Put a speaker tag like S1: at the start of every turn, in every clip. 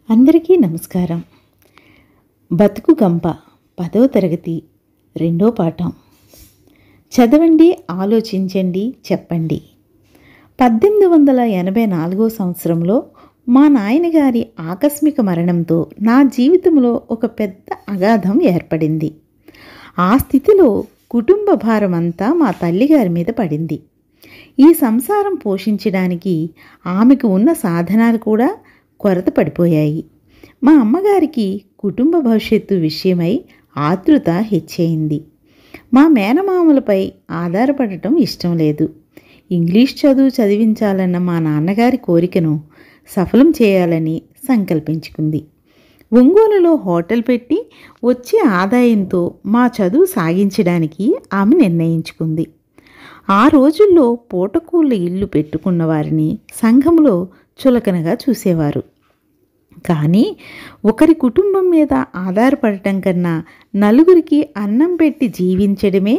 S1: అందరికీ నమస్కారం. బతుకు గంప 10వ తరగతి 2వ పాఠం. చదవండి, ఆలోచించండి, చెప్పండి. 1884 సంవత్సరంలో మా నాయనగారి ఆకస్మిక మరణంతో నా జీవితంలో ఒక పెద్ద అగాధం ఏర్పడింది. ఆ స్థితిలో కుటుంబ భారం అంతా మా తల్లిగారి మీద పడింది. ఈ సంసారం పోషించడానికి ఆమెకు ఉన్న సాధనాలు కూడా కొరత పడిపోయాయి. మా అమ్మగారికి కుటుంబ భవిష్యత్తు విషయమై ఆతృత హెచ్చయింది. మా మేనమామలపై ఆధారపడటం ఇష్టం లేదు. ఇంగ్లీష్ చదువు చదివించాలన్న మా నాన్నగారి కోరికను సఫలం చేయాలని సంకల్పించుకుంది. ఒంగోలులో హోటల్ పెట్టి వచ్చే ఆదాయంతో మా చదువు సాగించడానికి ఆమె నిర్ణయించుకుంది. ఆ రోజుల్లో పూటకూళ్ళ ఇల్లు పెట్టుకున్న వారిని సంఘంలో చులకనగా చూసేవారు. కానీ ఒకరి కుటుంబం మీద ఆధారపడటం కన్నా నలుగురికి అన్నం పెట్టి జీవించడమే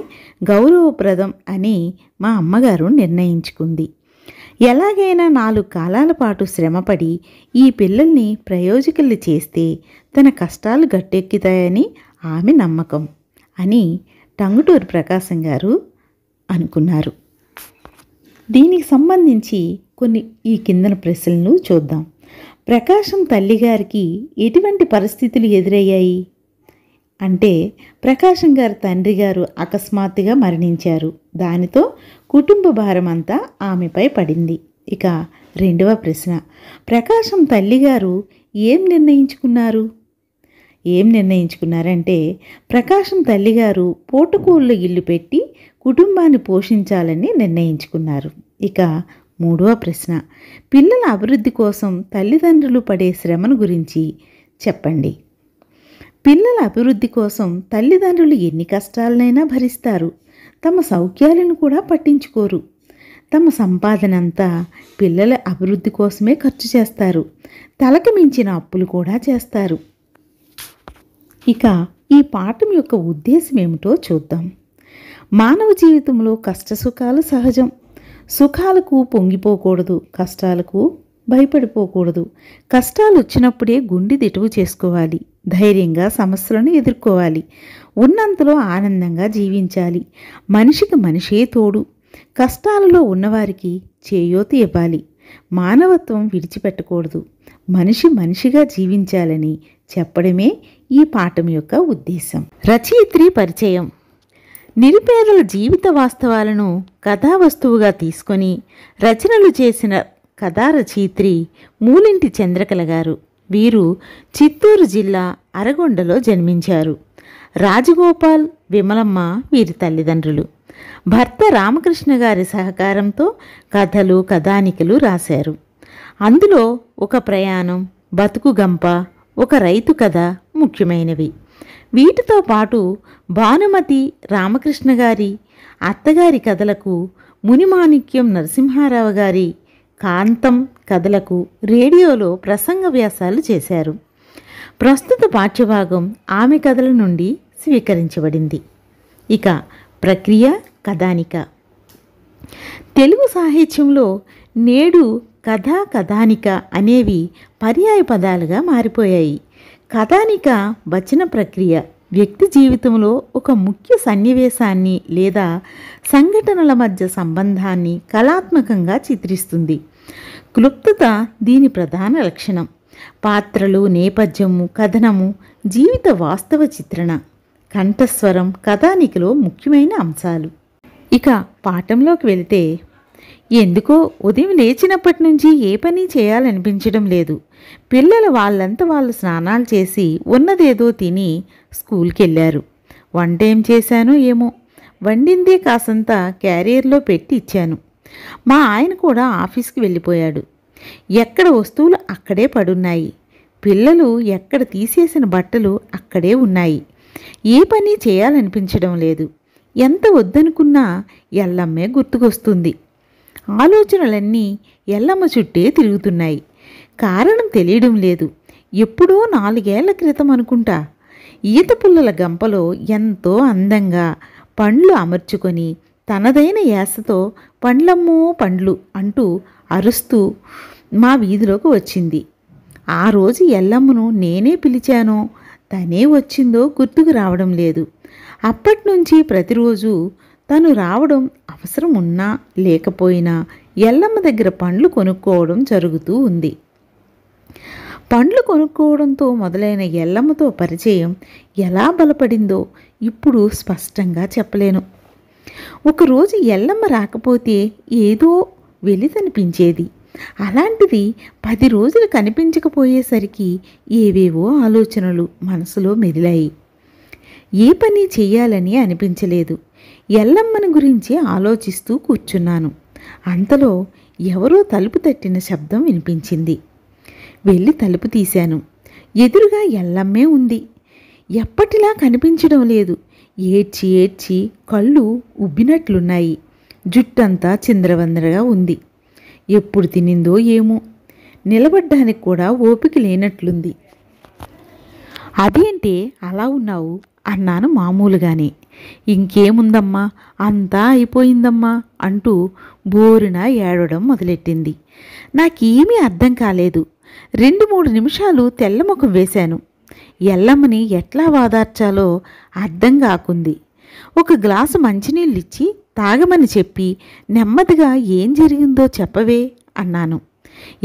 S1: గౌరవప్రదం అని మా అమ్మగారు నిర్ణయించుకుంది. ఎలాగైనా 4 కాలాల పాటు శ్రమపడి ఈ పిల్లల్ని ప్రయోజకుల్ని చేస్తే తన కష్టాలు గట్టెక్కుతాయని ఆమె నమ్మకం అని టంగుటూరి ప్రకాశం గారు అనుకున్నారు. దీనికి సంబంధించి కొన్ని ఈ కిందన ప్రశ్నలను చూద్దాం. ప్రకాశం తల్లిగారికి ఎటువంటి పరిస్థితులు ఎదురయ్యాయి అంటే, ప్రకాశం గారి తండ్రి గారు అకస్మాత్తుగా మరణించారు. దానితో కుటుంబ భారం అంతా ఆమెపై పడింది. ఇక 2వ ప్రశ్న, ప్రకాశం తల్లిగారు ఏం నిర్ణయించుకున్నారంటే, ప్రకాశం తల్లిగారు పూటకూళ్ళ ఇల్లు పెట్టి కుటుంబాన్ని పోషించాలని నిర్ణయించుకున్నారు. ఇక 3వ ప్రశ్న, పిల్లల అభివృద్ధి కోసం తల్లిదండ్రులు పడే శ్రమను గురించి చెప్పండి. పిల్లల అభివృద్ధి కోసం తల్లిదండ్రులు ఎన్ని కష్టాలనైనా భరిస్తారు. తమ సౌఖ్యాలను కూడా పట్టించుకోరు. తమ సంపాదన అంతా పిల్లల అభివృద్ధి కోసమే ఖర్చు చేస్తారు. తలకు మించిన అప్పులు కూడా చేస్తారు. ఇక ఈ పాఠం యొక్క ఉద్దేశం ఏమిటో చూద్దాం. మానవ జీవితంలో కష్టసుఖాలు సహజం. సుఖాలకు పొంగిపోకూడదు, కష్టాలకు భయపడిపోకూడదు. కష్టాలు వచ్చినప్పుడే గుండె దిటువు చేసుకోవాలి. ధైర్యంగా సమస్యలను ఎదుర్కోవాలి. ఉన్నంతలో ఆనందంగా జీవించాలి. మనిషికి మనిషే తోడు. కష్టాలలో ఉన్నవారికి చేయూత ఇవ్వాలి. మానవత్వం విడిచిపెట్టకూడదు. మనిషి మనిషిగా జీవించాలని చెప్పడమే ఈ పాఠం యొక్క ఉద్దేశం. రచయిత్రి పరిచయం. నిరుపేదల జీవిత వాస్తవాలను కథావస్తువుగా తీసుకొని రచనలు చేసిన కథా రచయిత్రి మూలింటి చంద్రకళ గారు. వీరు చిత్తూరు జిల్లా అరగొండలో జన్మించారు. రాజగోపాల్, విమలమ్మ వీరి తల్లిదండ్రులు. భర్త రామకృష్ణ గారి సహకారంతో కథలు, కథానికలు రాశారు. అందులో ఒక ప్రయాణం, బతుకు గంప, ఒక రైతు కథ ముఖ్యమైనవి. వీటితో పాటు భానుమతి, రామకృష్ణ గారి అత్తగారి కథలకు, మునిమాణిక్యం నరసింహారావు గారి కాంతం కథలకు రేడియోలో ప్రసంగ వ్యాసాలు చేశారు. ప్రస్తుత పాఠ్యభాగం ఆమె కథల నుండి స్వీకరించబడింది. ఇక ప్రక్రియ, కథానిక. తెలుగు సాహిత్యంలో నేడు కథ, కథానిక అనేవి పర్యాయ పదాలుగా మారిపోయాయి. కథానిక వచన ప్రక్రియ వ్యక్తి జీవితంలో ఒక ముఖ్య సన్నివేశాన్ని లేదా సంఘటనల మధ్య సంబంధాన్ని కళాత్మకంగా చిత్రిస్తుంది. క్లుప్తత దీని ప్రధాన లక్షణం. పాత్రలు, నేపథ్యము, కథనము, జీవిత వాస్తవ చిత్రణ, కంఠస్వరం కథానికలో ముఖ్యమైన అంశాలు. ఇక పాఠంలోకి వెళితే, ఎందుకో ఉదయం లేచినప్పటి నుంచి ఏ పని చేయాలనిపించడం లేదు. పిల్లలు వాళ్ళంతా వాళ్ళు స్నానాలు చేసి ఉన్నదేదో తిని స్కూల్కి వెళ్ళారు. వంట ఏం చేశానో ఏమో, వండిందే కాసంత క్యారియర్లో పెట్టి ఇచ్చాను. మా ఆయన కూడా ఆఫీస్కి వెళ్ళిపోయాడు. ఎక్కడ వస్తువులు అక్కడే పడున్నాయి. పిల్లలు ఎక్కడ తీసేసిన బట్టలు అక్కడే ఉన్నాయి. ఏ పని చేయాలనిపించడం లేదు. ఎంత వద్దనుకున్నా ఎల్లమ్మే గుర్తుకొస్తుంది. ఆలోచనలన్నీ ఎల్లమ్మ చుట్టే తిరుగుతున్నాయి. కారణం తెలియడం లేదు. ఎప్పుడో 4 ఏళ్ల క్రితం అనుకుంటా, ఈత పుల్లల గంపలో ఎంతో అందంగా పండ్లు అమర్చుకొని తనదైన యాసతో పండ్లమ్మో పండ్లు అంటూ అరుస్తూ మా వీధిలోకి వచ్చింది. ఆ రోజు ఎల్లమ్మను నేనే పిలిచానో తనే వచ్చిందో గుర్తుకు రావడం లేదు. అప్పట్నుంచి ప్రతిరోజు తను రావడం అవసరం ఉన్నా లేకపోయినా ఎల్లమ్మ దగ్గర పండ్లు కొనుక్కోవడం జరుగుతూ ఉంది. పండ్లు కొనుక్కోవడంతో మొదలైన ఎల్లమ్మతో పరిచయం ఎలా బలపడిందో ఇప్పుడు స్పష్టంగా చెప్పలేను. ఒకరోజు ఎల్లమ్మ రాకపోతే ఏదో వెలితనిపించేది. అలాంటిది 10 రోజులు కనిపించకపోయేసరికి ఏవేవో ఆలోచనలు మనసులో మెదిలాయి. ఏ పని చెయ్యాలని అనిపించలేదు. ఎల్లమ్మని గురించి ఆలోచిస్తూ కూర్చున్నాను. అంతలో ఎవరో తలుపు తట్టిన శబ్దం వినిపించింది. వెళ్ళి తలుపు తీశాను. ఎదురుగా ఎల్లమ్మే ఉంది. ఎప్పటిలా కనిపించడం లేదు. ఏడ్చి ఏడ్చి కళ్ళు ఉబ్బినట్లున్నాయి. జుట్టంతా చిందరవందరగా ఉంది. ఎప్పుడు తినిందో ఏమో. నిలబడ్డానికి కూడా ఓపిక లేనట్లుంది. అదేంటే అలా ఉన్నావు అన్నాను మామూలుగానే. ఇంకేముందమ్మా, అంతా అయిపోయిందమ్మా అంటూ బోరున ఏడవడం మొదలెట్టింది. నాకేమీ అర్థం కాలేదు. 2-3 నిమిషాలు తెల్లముఖం వేశాను. ఎల్లమ్మని ఎట్లా వాదార్చాలో అర్థం కాకుంది. ఒక గ్లాసు మంచినీళ్ళిచ్చి తాగమని చెప్పి నెమ్మదిగా ఏం జరిగిందో చెప్పవే అన్నాను.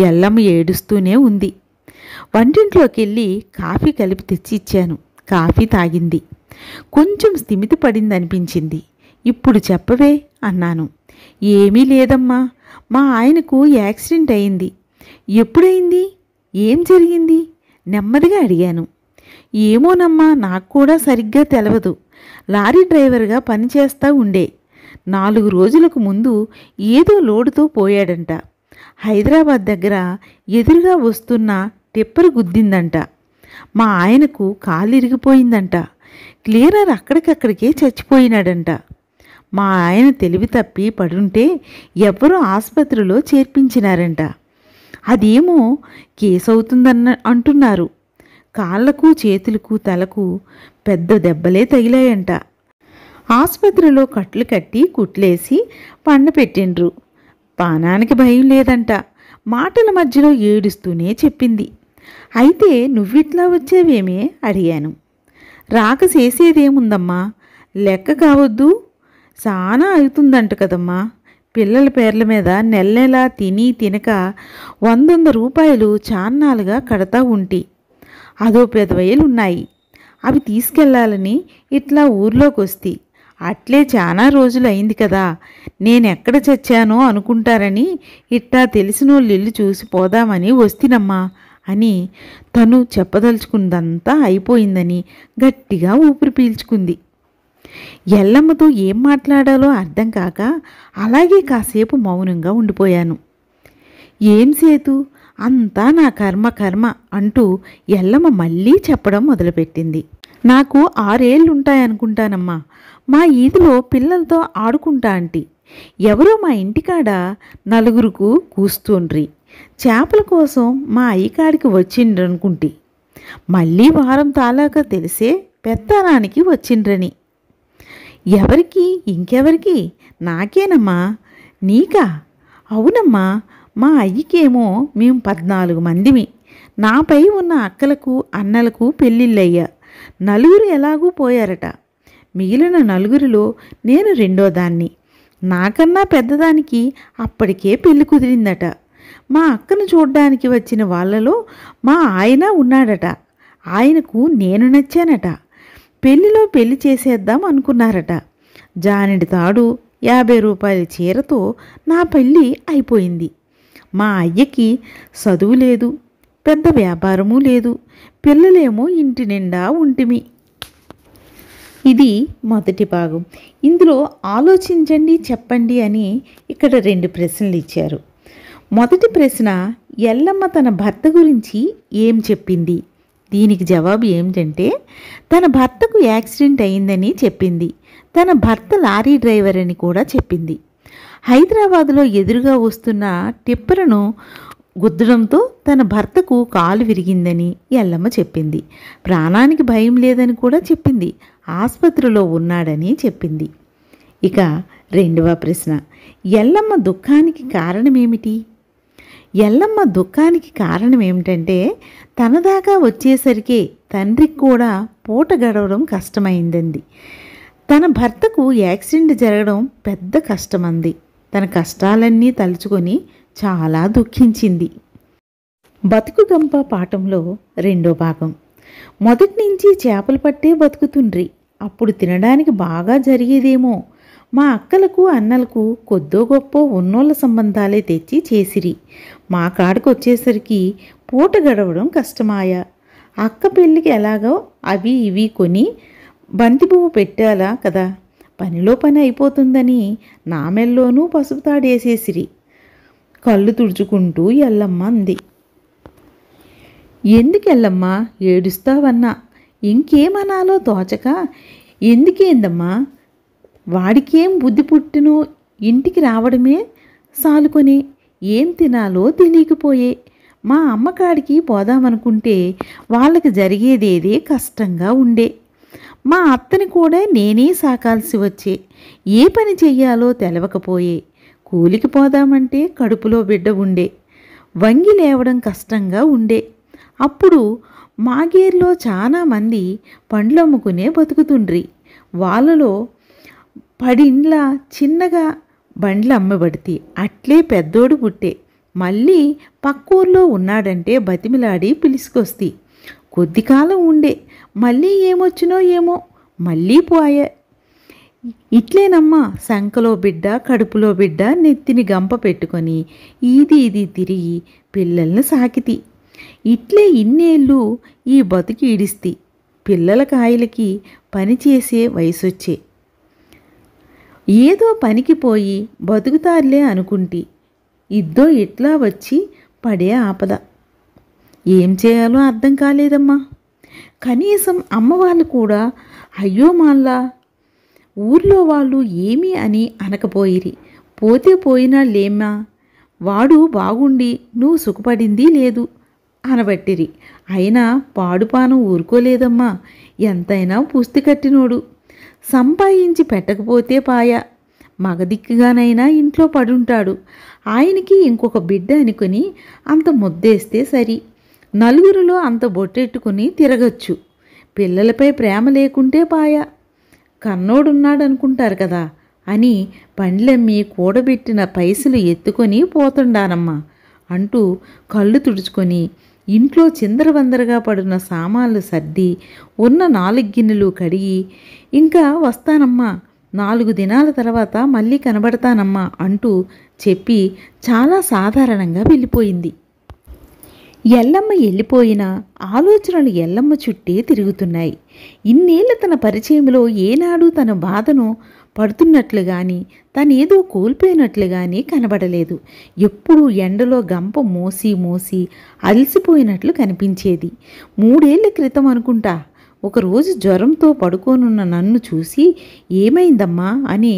S1: ఎల్లమ్మ ఏడుస్తూనే ఉంది. వంటింట్లోకెళ్ళి కాఫీ కలిపి తెచ్చి ఇచ్చాను. కాఫీ తాగింది. కొంచెం స్థిమితి పడిందనిపించింది. ఇప్పుడు చెప్పవే అన్నాను. ఏమీ లేదమ్మా, మా ఆయనకు యాక్సిడెంట్ అయింది. ఎప్పుడైంది, ఏం జరిగింది నెమ్మదిగా అడిగాను. ఏమోనమ్మా, నాకు కూడా సరిగ్గా తెలవదు. లారీ డ్రైవర్గా పనిచేస్తూ ఉండే. 4 రోజులకు ముందు ఏదో లోడుతో పోయాడంట. హైదరాబాద్ దగ్గర ఎదురుగా వస్తున్న టిప్పర్ గుద్దిందంట. మా ఆయనకు కాలు ఇరిగిపోయిందంట. క్లియరర్ అక్కడికక్కడికే చచ్చిపోయినాడంట. మా ఆయన తెలివి తప్పి పడుంటే ఎవ్వరూ ఆసుపత్రిలో చేర్పించినారంట. అదేమో కేసవుతుందన్న అంటున్నారు. కాళ్లకు చేతులకు తలకు పెద్ద దెబ్బలే తగిలాయంట. ఆసుపత్రిలో కట్లు కట్టి కుట్లేసి పండపెట్టిండ్రు. పానానికి భయం లేదంట. మాటల మధ్యలో ఏడుస్తూనే చెప్పింది. అయితే నువ్విట్లా వచ్చేవేమే అడిగాను. రాక చేసేదేముందమ్మా, లెక్క కావద్దు, చాలా అవుతుందంట కదమ్మా. పిల్లల పేర్ల మీద నెల నెలా తిని తినక 100 రూపాయలు చాన్నాలుగా కడతా ఉంటి. అదో 10,000 ఉన్నాయి. అవి తీసుకెళ్లాలని ఇట్లా ఊర్లోకి వస్తే అట్లే చాలా రోజులు అయింది కదా. నేనెక్కడ చచ్చానో అనుకుంటారని ఇట్టా తెలిసినోళ్ళు ఇల్లు చూసి పోదామని వస్తినమ్మా అని తను చెప్పదలుచుకుందంతా అయిపోయిందని గట్టిగా ఊపిరి పీల్చుకుంది. ఎల్లమ్మతో ఏం మాట్లాడాలో అర్థం కాక అలాగే కాసేపు మౌనంగా ఉండిపోయాను. ఏం సేతు, అంతా నా కర్మ కర్మ అంటూ ఎల్లమ్మ మళ్ళీ చెప్పడం మొదలుపెట్టింది. నాకు 6 ఏళ్ళుంటాయనుకుంటానమ్మా. మా ఈదిలో పిల్లలతో ఆడుకుంటా అంటి. ఎవరో మా ఇంటికాడ 4 కూస్తుండ్రి. చేపల కోసం మా అయ్యకాడికి వచ్చిండ్రనుకుంటి. మళ్ళీ వారం తాలాక తెలిసే పెత్తనానికి వచ్చిండ్రని. ఎవరికి, ఇంకెవరికి? నాకేనమ్మా. నీకా? అవునమ్మా. మా అయ్యకేమో మేము 14 మందిమి. నాపై ఉన్న అక్కలకు అన్నలకు పెళ్ళిళ్ళయ్యా. 4 ఎలాగూ పోయారట. మిగిలిన 4లో నేను 2వ దాన్ని. నాకన్నా పెద్దదానికి అప్పటికే పెళ్లి కుదిరిందట. మా అక్కను చూడ్డానికి వచ్చిన వాళ్ళలో మా ఆయన ఉన్నాడట. ఆయనకు నేను నచ్చానట. పెళ్లిలో పెళ్లి చేసేద్దాం అనుకున్నారట. జానెడి తాడు 50 రూపాయల చీరతో నా పెళ్ళి అయిపోయింది. మా అయ్యకి చదువు లేదు, పెద్ద వ్యాపారము లేదు. పిల్లలేమో ఇంటి నిండా ఉంటిమి. ఇది మొదటి భాగం. ఇందులో ఆలోచించండి, చెప్పండి అని ఇక్కడ 2 ప్రశ్నలు ఇచ్చారు. మొదటి ప్రశ్న, ఎల్లమ్మ తన భర్త గురించి ఏం చెప్పింది? దీనికి జవాబు ఏమిటంటే తన భర్తకు యాక్సిడెంట్ అయిందని చెప్పింది. తన భర్త లారీ డ్రైవర్ అని కూడా చెప్పింది. హైదరాబాదులో ఎదురుగా వస్తున్న టిప్పర్ను గుద్దడంతో తన భర్తకు కాలు విరిగిందని ఎల్లమ్మ చెప్పింది. ప్రాణానికి భయం లేదని కూడా చెప్పింది. ఆసుపత్రిలో ఉన్నాడని చెప్పింది. ఇక 2వ ప్రశ్న, ఎల్లమ్మ దుఃఖానికి కారణమేమిటి? ఎల్లమ్మ దుఃఖానికి కారణం ఏమిటంటే తన దాకా వచ్చేసరికి తండ్రికి కూడా పూట గడవడం కష్టమైందండి. తన భర్తకు యాక్సిడెంట్ జరగడం పెద్ద కష్టమంది. తన కష్టాలన్నీ తలుచుకొని చాలా దుఃఖించింది. బతుకు గంప పాఠంలో రెండో భాగం. మొదటి నుంచి చేపలు పట్టే బతుకుతుండ్రి. అప్పుడు తినడానికి బాగా జరిగేదేమో. మా అక్కలకు అన్నలకు కొద్దో గొప్ప ఉన్నోళ్ళ సంబంధాలే తెచ్చి చేసిరి. మా కాడికి వచ్చేసరికి పూట గడవడం కష్టమాయా. అక్క పెళ్ళికి ఎలాగో అవి ఇవి కొని బంతిపువ్వు పెట్టాలా కదా, పనిలో పని అయిపోతుందని నా మెల్లోనూ పసుపు తాడేసేసిరి. కళ్ళు తుడుచుకుంటూ ఎల్లమ్మ అంది. ఎందుకెల్లమ్మా ఏడుస్తావన్నా? ఇంకేమనాలో తోచక, ఎందుకేందమ్మా, వాడికేం బుద్ధి పుట్టినో ఇంటికి రావడమే సాలుకొని ఏం తినాలో తెలియకపోయే. మా అమ్మకాడికి పోదామనుకుంటే వాళ్ళకి జరిగేదేదే కష్టంగా ఉండే. మా అత్తని కూడా నేనే సాకాల్సి వచ్చే. ఏ పని చెయ్యాలో తెలవకపోయే. కూలికి పోదామంటే కడుపులో బిడ్డ ఉండే. వంగి లేవడం కష్టంగా ఉండే. అప్పుడు మాగేర్లో చాలామంది పండ్లు అమ్ముకునే బతుకుతుండ్రి. వాళ్ళలో పడిండ్ల చిన్నగా బండ్లు అమ్మబడితే అట్లే పెద్దోడు పుట్టే. మళ్ళీ పక్కూర్లో ఉన్నాడంటే బతిమిలాడి పిలుసుకొస్తే కొద్ది కాలం ఉండే. మళ్ళీ ఏమొచ్చినో ఏమో మళ్ళీ పోయే. ఇట్లేనమ్మా సంకలో బిడ్డ కడుపులో బిడ్డ నెత్తిని గంప పెట్టుకొని ఇది తిరిగి పిల్లల్ని సాకితి. ఇట్లే ఇన్నేళ్ళు ఈ బతుకి ఈడిస్తి. పిల్లల కాయలకి పనిచేసే వయసొచ్చే. ఏదో పనికి పోయి బతుకుతారులే అనుకుంటి. ఇద్దో ఇట్లా వచ్చి పడే ఆపద. ఏం చేయాలో అర్థం కాలేదమ్మా. కనీసం అమ్మవాళ్ళు కూడా అయ్యో మాల్లా ఊర్లో వాళ్ళు ఏమీ అని అనకపోయిరి. పోతే పోయినా లేమ్మా, వాడు బాగుండి నువ్వు సుఖపడింది లేదు అనబట్టిరి. అయినా పాడుపానం ఊరుకోలేదమ్మా. ఎంతైనా పుస్తి కట్టినోడు. సంపాదించి పెట్టకపోతే పాయ. మగదిక్కుగానైనా ఇంట్లో పడుంటాడు. ఆయనకి ఇంకొక బిడ్డ అనుకుని అంత ముద్దేస్తే సరి. నలుగురిలో అంత బొట్టెట్టుకుని తిరగచ్చు. పిల్లలపై ప్రేమ లేకుంటే పాయ. కన్నోడున్నాడనుకుంటారు కదా అని పండ్లమ్మి కూడబెట్టిన పైసలు ఎత్తుకొని పోతుండానమ్మా అంటూ కళ్ళు తుడుచుకొని ఇంట్లో చిందరవందరగా పడిన సామాన్లు సర్ది ఉన్న 4 గిన్నెలు కడిగి ఇంకా వస్తానమ్మా, 4 దినాల తర్వాత మళ్ళీ కనబడతానమ్మా అంటూ చెప్పి చాలా సాధారణంగా వెళ్ళిపోయింది. ఎల్లమ్మ వెళ్ళిపోయినా ఆలోచనలు ఎల్లమ్మ చుట్టే తిరుగుతున్నాయి. ఇన్నేళ్ల తన పరిచయంలో ఏనాడు తన బాధను పడుతున్నట్లు కానీ తనేదో కోల్పోయినట్లు కానీ కనబడలేదు. ఎప్పుడూ ఎండలో గంప మోసి అలసిపోయినట్లు కనిపించేది. 3 ఏళ్ల క్రితం అనుకుంటా ఒకరోజు జ్వరంతో పడుకోనున్న నన్ను చూసి ఏమైందమ్మా అని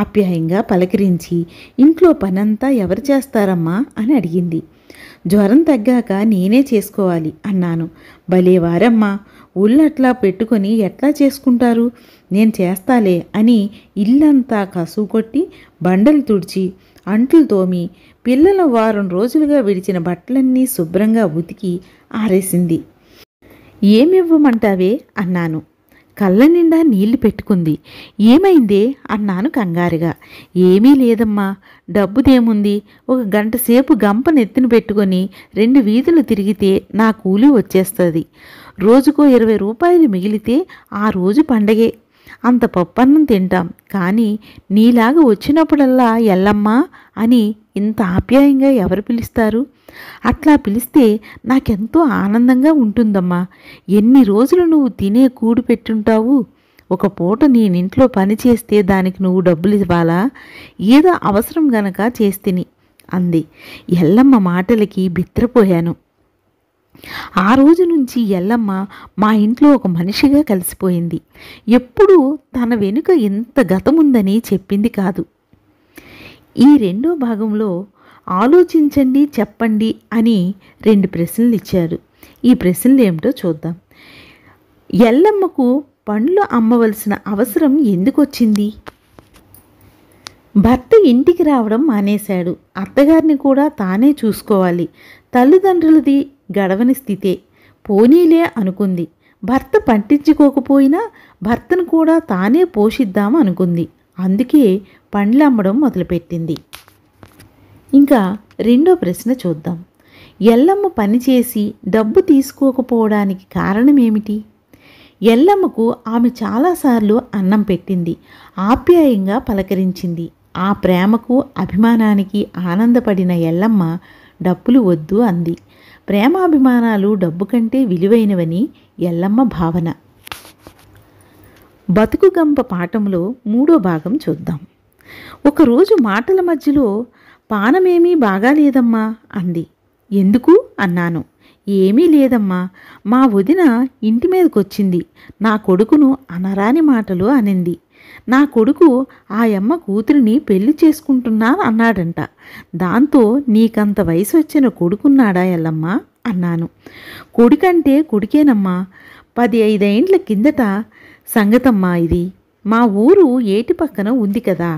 S1: ఆప్యాయంగా పలకరించి ఇంట్లో పనంతా ఎవరు చేస్తారమ్మా అని అడిగింది. జ్వరం తగ్గాక నేనే చేసుకోవాలి అన్నాను. భలేవారమ్మా, ఒళ్ళట్లా పెట్టుకొని ఎట్లా చేసుకుంటారు, నేను చేస్తాలే అని ఇల్లంతా కసువు కొట్టి బండలు తుడిచి అంట్లు తోమి పిల్లల వారం రోజులుగా విడిచిన బట్టలన్నీ శుభ్రంగా ఉతికి ఆరేసింది. ఏమివ్వమంటావే అన్నాను. కళ్ళ నిండా నీళ్లు పెట్టుకుంది. ఏమైందే అన్నాను కంగారుగా. ఏమీ లేదమ్మా, డబ్బుదేముంది, 1 గంట సేపు గంప నెత్తిన పెట్టుకొని 2 వీధులు తిరిగితే నా కూలి వచ్చేస్తుంది. రోజుకో 20 రూపాయలు మిగిలితే ఆ రోజు పండగే. అంత పప్పన్నం తింటాం. కానీ నీలాగా వచ్చినప్పుడల్లా ఎల్లమ్మా అని ఇంత ఆప్యాయంగా ఎవరు పిలుస్తారు? అట్లా పిలిస్తే నాకెంతో ఆనందంగా ఉంటుందమ్మా. ఎన్ని రోజులు నువ్వు తినే కూడు పెట్టుంటావు. ఒక పూట నేనింట్లో పని చేస్తే దానికి నువ్వు డబ్బులు ఇవ్వాలా? ఏదో అవసరం గనక చేస్తిని అంది. ఎల్లమ్మ మాటలకి బిత్రపోయాను. ఆ రోజు నుంచి ఎల్లమ్మ మా ఇంట్లో ఒక మనిషిగా కలిసిపోయింది. ఎప్పుడూ తన వెనుక ఇంత గతముందని చెప్పింది కాదు. ఈ రెండో భాగంలో ఆలోచించండి చెప్పండి అని 2 ప్రశ్నలు ఇచ్చాడు. ఈ ప్రశ్నలు ఏమిటో చూద్దాం. ఎల్లమ్మకు పండ్లు అమ్మవలసిన అవసరం ఎందుకొచ్చింది? భర్త ఇంటికి రావడం మానేశాడు. అత్తగారిని కూడా తానే చూసుకోవాలి. తల్లిదండ్రులది గడవని స్థితే. పోనీలే అనుకుంది. భర్త పట్టించుకోకపోయినా భర్తను కూడా తానే పోషిద్దాం అనుకుంది. అందుకే పండ్లు అమ్మడం మొదలుపెట్టింది. ఇంకా రెండో ప్రశ్న చూద్దాం. ఎల్లమ్మ పనిచేసి డబ్బు తీసుకోకపోవడానికి కారణమేమిటి? ఎల్లమ్మకు ఆమె చాలాసార్లు అన్నం పెట్టింది, ఆప్యాయంగా పలకరించింది. ఆ ప్రేమకు అభిమానానికి ఆనందపడిన ఎల్లమ్మ డబ్బులు వద్దు అంది. ప్రేమాభిమానాలు డబ్బు కంటే విలువైనవని ఎల్లమ్మ భావన. బతుకుగంప పాఠంలో మూడో భాగం చూద్దాం. ఒకరోజు మాటల మధ్యలో పానమేమీ బాగాలేదమ్మా అంది. ఎందుకు అన్నాను. ఏమీ లేదమ్మా, మా వదిన ఇంటి మీదకొచ్చింది. నా కొడుకును అనరాని మాటలు అనింది. నా కొడుకు ఆ యమ్మ కూతురిని పెళ్లి చేసుకుంటున్నా అన్నాడంట. దాంతో నీకంత వయసు వచ్చిన కొడుకున్నాడా ఎల్లమ్మ అన్నాను. కొడుకంటే కొడుకేనమ్మా, 15 ఏండ్ల కిందట సంగతమ్మా ఇది. మా ఊరు ఏటి పక్కన ఉంది కదా,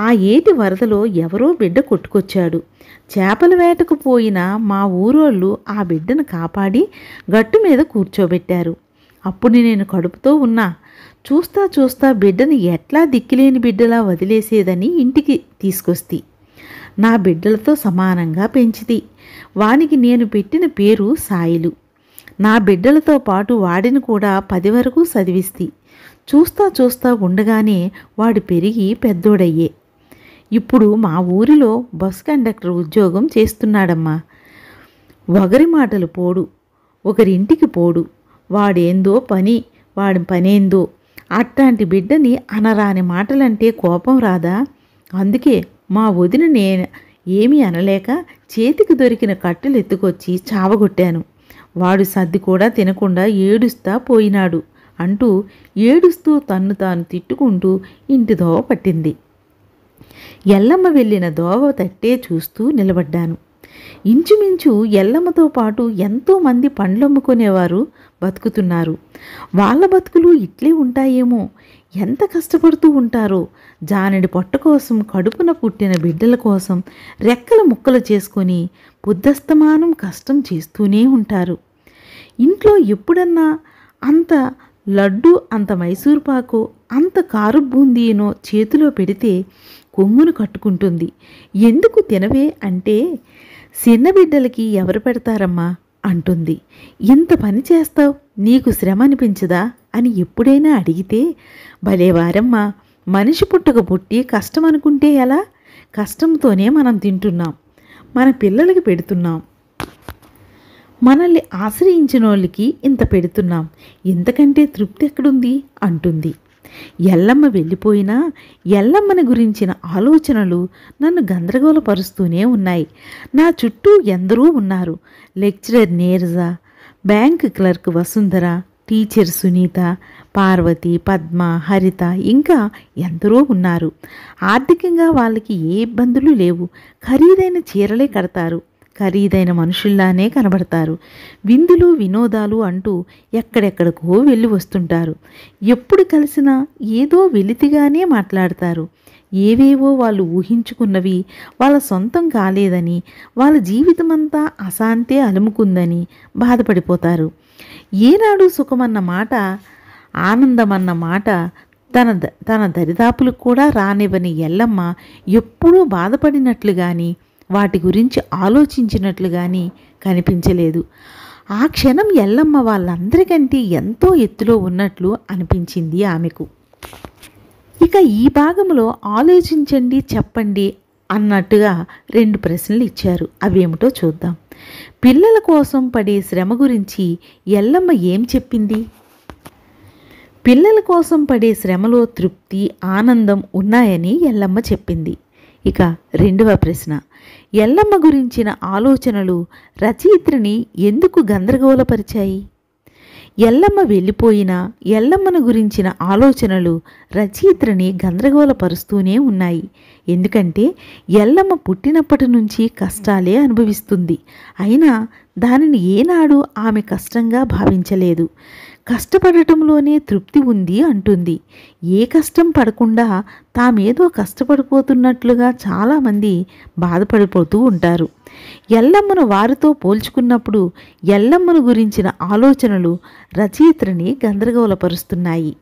S1: ఆ ఏటి వరదలో ఎవరో బిడ్డ కొట్టుకొచ్చాడు. చేపల వేటకు పోయిన మా ఊరోళ్ళు ఆ బిడ్డను కాపాడి గట్టు మీద కూర్చోబెట్టారు. అప్పుడు నేను కడుపుతో ఉన్నా. చూస్తా చూస్తా బిడ్డని ఎట్లా దిక్కులేని బిడ్డలా వదిలేసేదని ఇంటికి తీసుకొస్తి. నా బిడ్డలతో సమానంగా పెంచితి. వానికి నేను పెట్టిన పేరు సాయిలు. నా బిడ్డలతో పాటు వాడిని కూడా 10 వరకు చదివిస్తి. చూస్తా చూస్తా ఉండగానే వాడు పెరిగి పెద్దోడయ్యే. ఇప్పుడు మా ఊరిలో బస్ కండక్టర్ ఉద్యోగం చేస్తున్నాడమ్మా. ఒకరి మాటలు పోడు, ఒకరింటికి పోడు. వాడేందో పని, వాడి పనేందో. అట్లాంటి బిడ్డని అనరాని మాటలంటే కోపం రాదా? అందుకే మా వదిన నేను ఏమీ అనలేక చేతికి దొరికిన కట్టెలు ఎత్తుకొచ్చి చావగొట్టాను. వాడు సర్ది కూడా తినకుండా ఏడుస్తా పోయినాడు అంటూ ఏడుస్తూ తన్ను తాను తిట్టుకుంటూ ఇంటి దోవ పట్టింది. ఎల్లమ్మ వెళ్ళిన దోవ తట్టే చూస్తూ నిలబడ్డాను. ఇంచుమించు ఎల్లమ్మతో పాటు ఎంతోమంది పండ్లమ్ముకునేవారు బతుకుతున్నారు. వాళ్ళ బతుకులు ఇట్లే ఉంటాయేమో. ఎంత కష్టపడుతూ ఉంటారో. జానడి పొట్ట కోసం, కడుపున పుట్టిన బిడ్డల కోసం రెక్కల ముక్కలు చేసుకొని బుద్ధస్తమానం కష్టం చేస్తూనే ఉంటారు. ఇంట్లో ఎప్పుడన్నా అంత లడ్డు, అంత మైసూర్పాకు, అంత కారు బూందీనో చేతిలో పెడితే కొంగును కట్టుకుంటుంది. ఎందుకు తినవే అంటే, చిన్న బిడ్డలకి ఎవరు పెడతారమ్మా అంటుంది. ఇంత పని చేస్తావు, నీకు శ్రమ అనిపించదా అని ఎప్పుడైనా అడిగితే, భలేవారమ్మా, మనిషి పుట్టక పుట్టి కష్టం అనుకుంటే ఎలా? కష్టంతోనే మనం తింటున్నాం, మన పిల్లలకి పెడుతున్నాం, మనల్ని ఆశ్రయించిన వాళ్ళకి ఇంత పెడుతున్నాం, ఇంతకంటే తృప్తి ఎక్కడుంది అంటుంది. ఎల్లమ్మ వెళ్ళిపోయినా ఎల్లమ్మని గురించిన ఆలోచనలు నన్ను గందరగోళపరుస్తూనే ఉన్నాయి. నా చుట్టూ ఎందరో ఉన్నారు. Lecturer Neeraja, bank clerk Vasundhara, teacher Sunitha, Parvathi, Padma, Haritha, ఇంకా ఎందరో ఉన్నారు. ఆర్థికంగా వాళ్ళకి ఏ ఇబ్బందులు లేవు. ఖరీదైన చీరలే కడతారు. ఖరీదైన మనుషుల్లానే కనబడతారు. విందులు వినోదాలు అంటూ ఎక్కడెక్కడికో వెళ్ళి వస్తుంటారు. ఎప్పుడు కలిసినా ఏదో వెలితిగానే మాట్లాడతారు. ఏవేవో వాళ్ళు ఊహించుకున్నవి వాళ్ళ సొంతం కాలేదని, వాళ్ళ జీవితమంతా అశాంతే అలుముకుందని బాధపడిపోతారు. ఏనాడు సుఖమన్న మాట, ఆనందమన్న మాట తన దరిదాపులకు కూడా రానివ్వని ఎల్లమ్మ ఎప్పుడూ బాధపడినట్లు కానీ, వాటి గురించి ఆలోచించినట్లు కానీ కనిపించలేదు. ఆ క్షణం ఎల్లమ్మ వాళ్ళందరికంటే ఎంతో ఎత్తులో ఉన్నట్లు అనిపించింది ఆమెకు. ఇక ఈ భాగంలో ఆలోచించండి, చెప్పండి అన్నట్టుగా 2 ప్రశ్నలు ఇచ్చారు. అవేమిటో చూద్దాం. పిల్లల కోసం పడే శ్రమ గురించి ఎల్లమ్మ ఏం చెప్పింది? పిల్లల కోసం పడే శ్రమలో తృప్తి, ఆనందం ఉన్నాయని ఎల్లమ్మ చెప్పింది. ఇక 2వ ప్రశ్న, ఎల్లమ్మ గురించిన ఆలోచనలు రచయిత్రిని ఎందుకు గందరగోళపరిచాయి? ఎల్లమ్మ వెళ్ళిపోయినా ఎల్లమ్మను గురించిన ఆలోచనలు రచయిత్రిని గందరగోళపరుస్తూనే ఉన్నాయి. ఎందుకంటే ఎల్లమ్మ పుట్టినప్పటి నుంచి కష్టాలే అనుభవిస్తుంది. అయినా దానిని ఏనాడు ఆమె కష్టంగా భావించలేదు. కష్టపడటంలోనే తృప్తి ఉంది అంటుంది. ఏ కష్టం పడకుండా తామేదో కష్టపడిపోతున్నట్లుగా చాలామంది బాధపడిపోతూ ఉంటారు. ఎల్లమ్మను వారితో పోల్చుకున్నప్పుడు ఎల్లమ్మను గురించిన ఆలోచనలు రచయిత్రిని గందరగోళపరుస్తున్నాయి.